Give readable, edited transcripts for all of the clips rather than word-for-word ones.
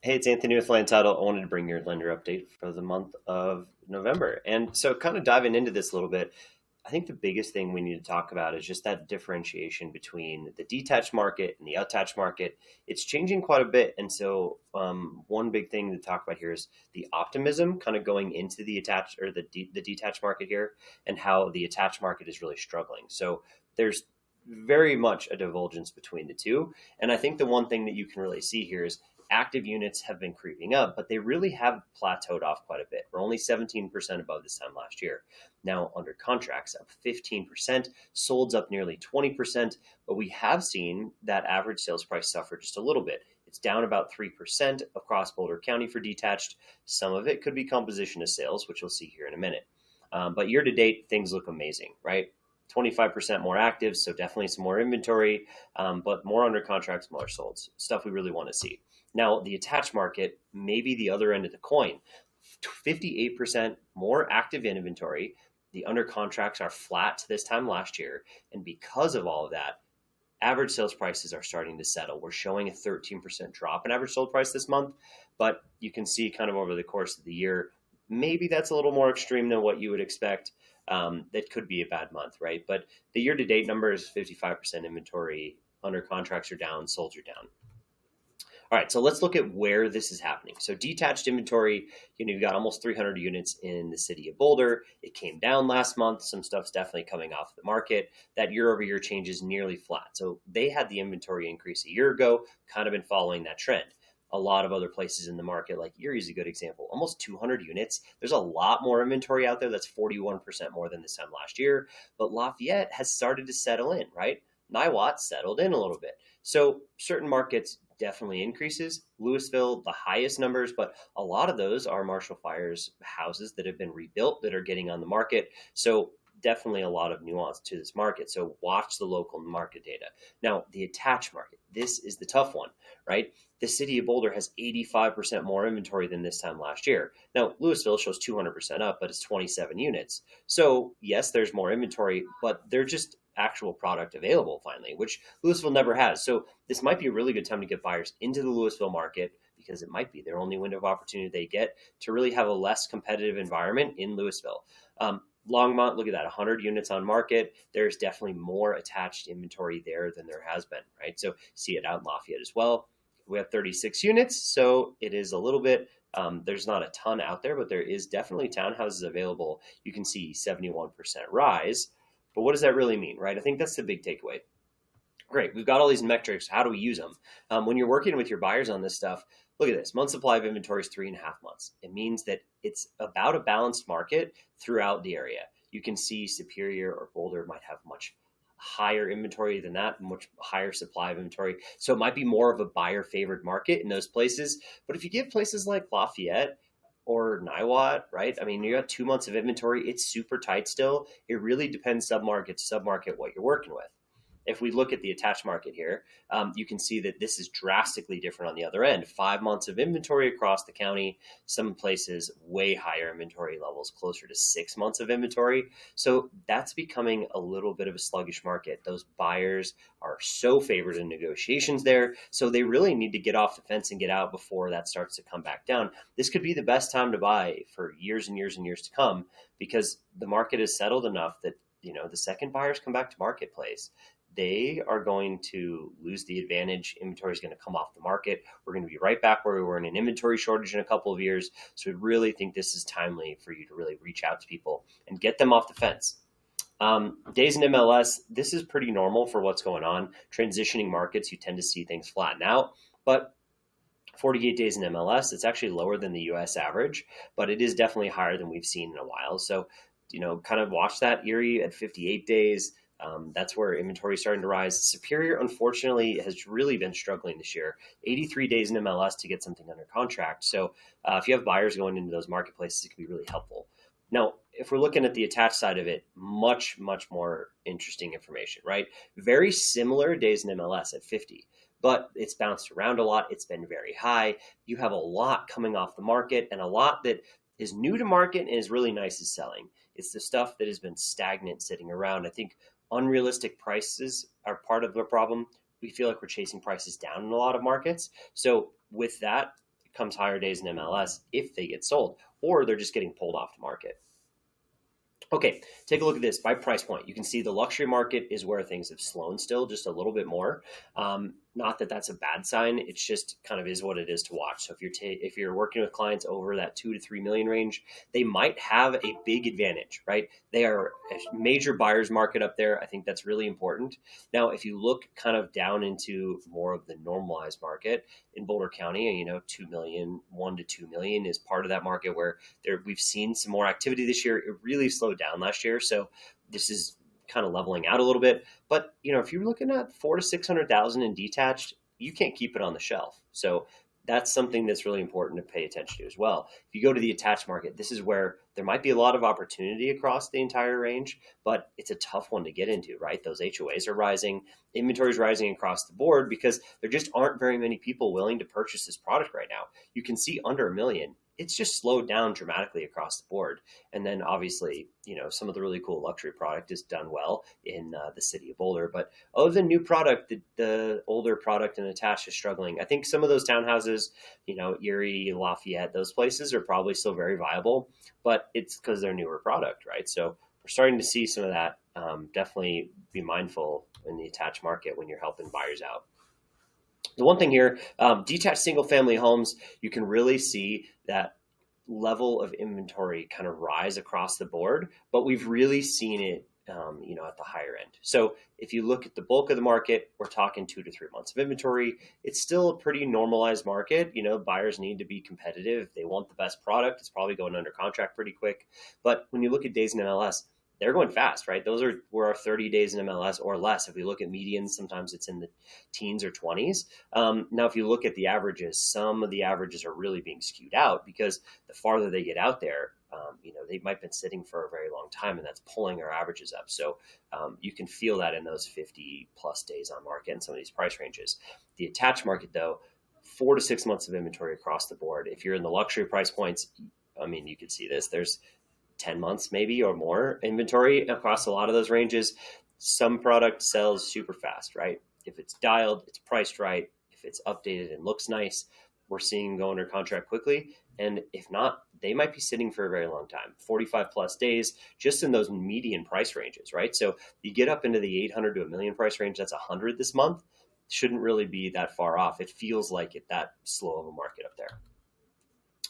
Hey, it's Anthony with Land Title. I wanted to bring your lender update for the month of November. And so, kind of diving into this a little bit, I think the biggest thing we need to talk about is just that differentiation between the detached market and the attached market. It's changing quite a bit. And so, one big thing to talk about here is the optimism kind of going into the attached or the detached market here, and how the attached market is really struggling. So, there's very much a divergence between the two. And I think the one thing that you can really see here is active units have been creeping up, but they really have plateaued off quite a bit. We're only 17% above this time last year. Now, under contracts, up 15%, solds up nearly 20%, but we have seen that average sales price suffer just a little bit. It's down about 3% across Boulder County for detached. Some of it could be composition of sales, which we'll see here in a minute. But year to date, things look amazing, right? 25% more active, so definitely some more inventory, but more under contracts, more solds. Stuff we really want to see. Now, the attached market may be the other end of the coin. 58% more active in inventory. The under contracts are flat to this time last year. And because of all of that, average sales prices are starting to settle. We're showing a 13% drop in average sold price this month, but you can see kind of over the course of the year, maybe that's a little more extreme than what you would expect. That could be a bad month, right? But the year to date number is 55% inventory, under contracts are down, solds are down. All right, so let's look at where this is happening. So detached inventory, you've got almost 300 units in the city of Boulder. It came down last month. Some stuff's definitely coming off the market. That year over year change is nearly flat. So they had the inventory increase a year ago, kind of been following that trend. A lot of other places in the market, like Erie is a good example, almost 200 units. There's a lot more inventory out there. That's 41% more than this time last year. But Lafayette has started to settle in, right? Niwot settled in a little bit. So certain markets definitely increases. Louisville, the highest numbers, but a lot of those are Marshall Fire's houses that have been rebuilt that are getting on the market. So definitely a lot of nuance to this market. So watch the local market data. Now, the attached market, this is the tough one, right? The city of Boulder has 85% more inventory than this time last year. Now, Louisville shows 200% up, but it's 27 units. So yes, there's more inventory, but they're just actual product available finally, which Louisville never has. So this might be a really good time to get buyers into the Louisville market because it might be their only window of opportunity they get to really have a less competitive environment in Louisville. Longmont, look at that, 100 units on market. There's definitely more attached inventory there than there has been, right? So see it out in Lafayette as well. We have 36 units, so it is a little bit, there's not a ton out there, but there is definitely townhouses available. You can see 71% rise. But what does that really mean, right? I think that's the big takeaway. Great, we've got all these metrics. How do we use them? When you're working with your buyers on this stuff, look at this. Month supply of inventory is 3.5 months. It means that it's about a balanced market throughout the area. You can see Superior or Boulder might have much higher inventory than that, much higher supply of inventory. So it might be more of a buyer favored market in those places. But if you give places like Lafayette or Niwot, right? I mean, you got 2 months of inventory. It's super tight still. It really depends submarket to submarket what you're working with. If we look at the attached market here, you can see that this is drastically different on the other end. 5 months of inventory across the county, some places way higher inventory levels, closer to 6 months of inventory. So that's becoming a little bit of a sluggish market. Those buyers are so favored in negotiations there. So they really need to get off the fence and get out before that starts to come back down. This could be the best time to buy for years and years and years to come because the market is settled enough that the second buyers come back to marketplace, they are going to lose the advantage. Inventory is going to come off the market. We're going to be right back where we were in an inventory shortage in a couple of years. So we really think this is timely for you to really reach out to people and get them off the fence. Days in MLS, this is pretty normal for what's going on. Transitioning markets, you tend to see things flatten out, but 48 days in MLS, it's actually lower than the US average, but it is definitely higher than we've seen in a while. So, kind of watch that. Erie at 58 days. That's where inventory is starting to rise. Superior, unfortunately, has really been struggling this year. 83 days in MLS to get something under contract. So if you have buyers going into those marketplaces, it can be really helpful. Now, if we're looking at the attached side of it, much, much more interesting information, right? Very similar days in MLS at 50, but it's bounced around a lot. It's been very high. You have a lot coming off the market and a lot that is new to market and is really nice is selling. It's the stuff that has been stagnant sitting around. I think unrealistic prices are part of the problem. We feel like we're chasing prices down in a lot of markets. So with that, comes higher days in MLS if they get sold, or they're just getting pulled off the market. Okay, take a look at this by price point. You can see the luxury market is where things have slowed still just a little bit more. Not that that's a bad sign. It's just kind of is what it is to watch. So if you're working with clients over that 2 to 3 million range, they might have a big advantage, right? They are a major buyer's market up there. I think that's really important. Now, if you look kind of down into more of the normalized market in Boulder County, 2 million, 1 to 2 million is part of that market where we've seen some more activity this year. It really slowed down last year. So this is kind of leveling out a little bit. But, if you're looking at 400 to 600,000 in detached, you can't keep it on the shelf. So that's something that's really important to pay attention to as well. If you go to the attached market, this is where there might be a lot of opportunity across the entire range, but it's a tough one to get into, right? Those HOAs are rising, inventory is rising across the board because there just aren't very many people willing to purchase this product right now. You can see under a million. It's just slowed down dramatically across the board. And then obviously, some of the really cool luxury product is done well in the city of Boulder. But the new product, the older product and attached is struggling. I think some of those townhouses, Erie, Lafayette, those places are probably still very viable, but it's because they're newer product, right? So we're starting to see some of that. Definitely be mindful in the attached market when you're helping buyers out. The one thing here, detached single family homes, you can really see that level of inventory kind of rise across the board, but we've really seen it, at the higher end. So if you look at the bulk of the market, we're talking 2 to 3 months of inventory. It's still a pretty normalized market. Buyers need to be competitive. They want the best product. It's probably going under contract pretty quick. But when you look at days in MLS, they're going fast, right? Those were our 30 days in MLS or less. If we look at medians, sometimes it's in the teens or 20s. Now, if you look at the averages, some of the averages are really being skewed out because the farther they get out there, they might have been sitting for a very long time, and that's pulling our averages up. So you can feel that in those 50 plus days on market and some of these price ranges. The attached market, though, 4 to 6 months of inventory across the board. If you're in the luxury price points, you could see this. There's 10 months maybe or more inventory across a lot of those ranges. Some product sells super fast, right? If it's dialed, it's priced right. If it's updated and looks nice, we're seeing them go under contract quickly. And if not, they might be sitting for a very long time, 45 plus days, just in those median price ranges, right? So you get up into the 800 to a million price range, that's 100 this month. Shouldn't really be that far off. It feels like it that slow of a market up there.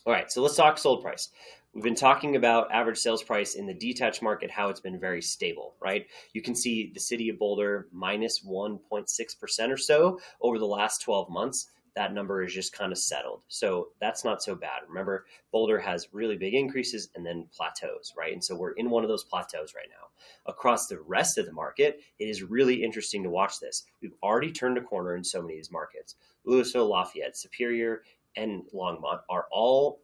All right, so let's talk sold price. We've been talking about average sales price in the detached market, how it's been very stable, right? You can see the city of Boulder minus 1.6% or so over the last 12 months. That number is just kind of settled. So that's not so bad. Remember, Boulder has really big increases and then plateaus, right? And so we're in one of those plateaus right now. Across the rest of the market, it is really interesting to watch this. We've already turned a corner in so many of these markets. Louisville, Lafayette, Superior, and Longmont are all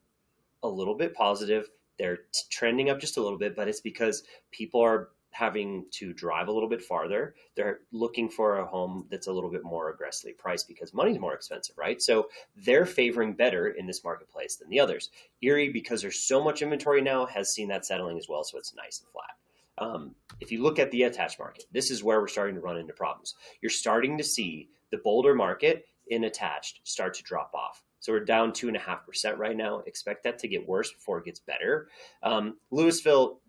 a little bit positive. They're trending up just a little bit, but it's because people are having to drive a little bit farther. They're looking for a home that's a little bit more aggressively priced because money's more expensive, right? So they're favoring better in this marketplace than the others. Erie, because there's so much inventory now, has seen that settling as well, so it's nice and flat. If you look at the attached market, this is where we're starting to run into problems. You're starting to see the Boulder market in attached start to drop off. So we're down 2.5% right now. Expect that to get worse before it gets better. Louisville,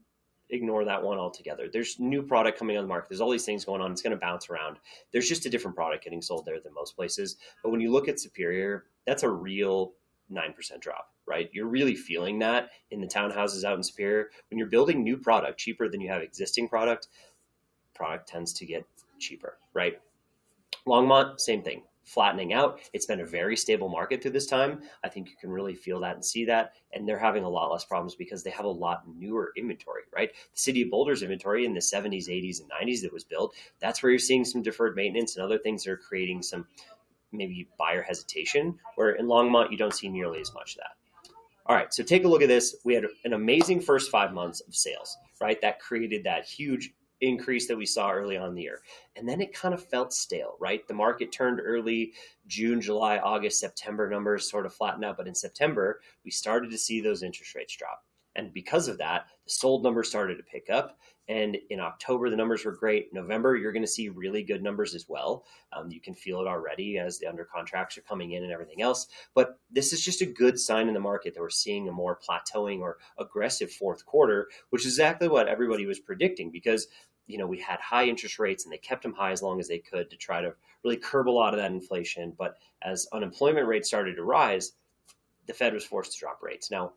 ignore that one altogether. There's new product coming on the market. There's all these things going on. It's going to bounce around. There's just a different product getting sold there than most places. But when you look at Superior, that's a real 9% drop, right? You're really feeling that in the townhouses out in Superior. When you're building new product cheaper than you have existing product tends to get cheaper, right? Longmont, same thing. Flattening out. It's been a very stable market through this time. I think you can really feel that and see that. And they're having a lot less problems because they have a lot newer inventory, right? The city of Boulder's inventory in the 70s, 80s, and 90s that was built, that's where you're seeing some deferred maintenance and other things that are creating some maybe buyer hesitation, where in Longmont, you don't see nearly as much of that. All right, so take a look at this. We had an amazing first 5 months of sales, right? That created that huge increase that we saw early on in the year. And then it kind of felt stale, right? The market turned early June, July, August, September numbers sort of flattened out. But in September, we started to see those interest rates drop. And because of that, the sold numbers started to pick up. And in October, the numbers were great. November, you're going to see really good numbers as well. You can feel it already as the under contracts are coming in and everything else. But this is just a good sign in the market that we're seeing a more plateauing or aggressive fourth quarter, which is exactly what everybody was predicting, because we had high interest rates and they kept them high as long as they could to try to really curb a lot of that inflation. But as unemployment rates started to rise, the Fed was forced to drop rates. Now,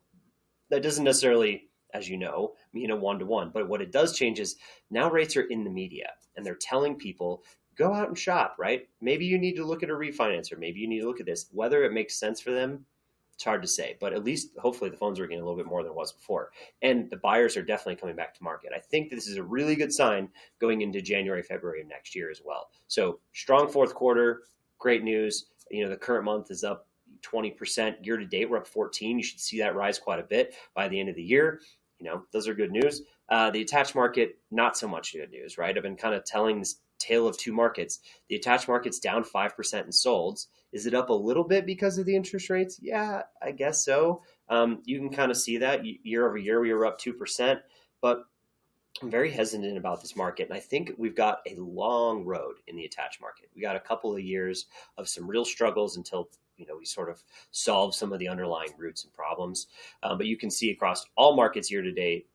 that doesn't necessarily, as you know, mean a one-to-one, but what it does change is now rates are in the media and they're telling people, go out and shop, right? Maybe you need to look at a refinance, or maybe you need to look at this. Whether it makes sense for them, it's hard to say, but at least hopefully the phone's working a little bit more than it was before. And the buyers are definitely coming back to market. I think this is a really good sign going into January, February of next year as well. So strong fourth quarter, great news. The current month is up 20% year to date. We're up 14. You should see that rise quite a bit by the end of the year. Those are good news. The attached market, not so much good news, right? I've been kind of telling this tale of two markets. The attached market's down 5% in solds. Is it up a little bit because of the interest rates? Yeah, I guess so. You can kind of see that year over year, we were up 2%, but I'm very hesitant about this market. And I think we've got a long road in the attached market. We got a couple of years of some real struggles until we sort of solve some of the underlying roots and problems. But you can see across all markets year to date,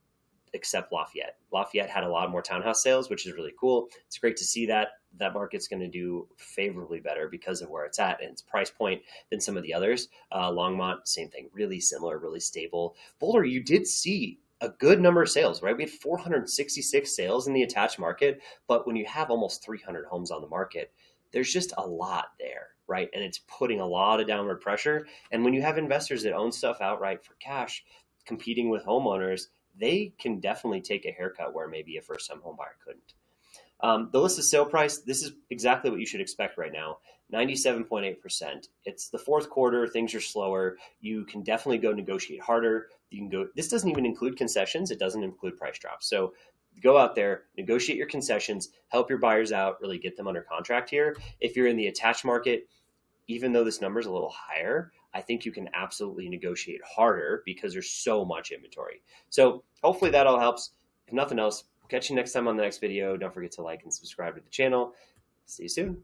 except Lafayette. Lafayette had a lot more townhouse sales, which is really cool. It's great to see that market's going to do favorably better because of where it's at and its price point than some of the others. Longmont, same thing, really similar, really stable. Boulder, you did see a good number of sales, right? We had 466 sales in the attached market, but when you have almost 300 homes on the market, there's just a lot there, right? And it's putting a lot of downward pressure. And when you have investors that own stuff outright for cash, competing with homeowners, they can definitely take a haircut where maybe a first-time home buyer couldn't. The listed sale price, this is exactly what you should expect right now, 97.8%. It's the fourth quarter, things are slower. You can definitely go negotiate harder. This doesn't even include concessions. It doesn't include price drops. So go out there, negotiate your concessions, help your buyers out, really get them under contract here. If you're in the attached market, even though this number is a little higher, I think you can absolutely negotiate harder because there's so much inventory. So hopefully that all helps. If nothing else, we'll catch you next time on the next video. Don't forget to like and subscribe to the channel. See you soon.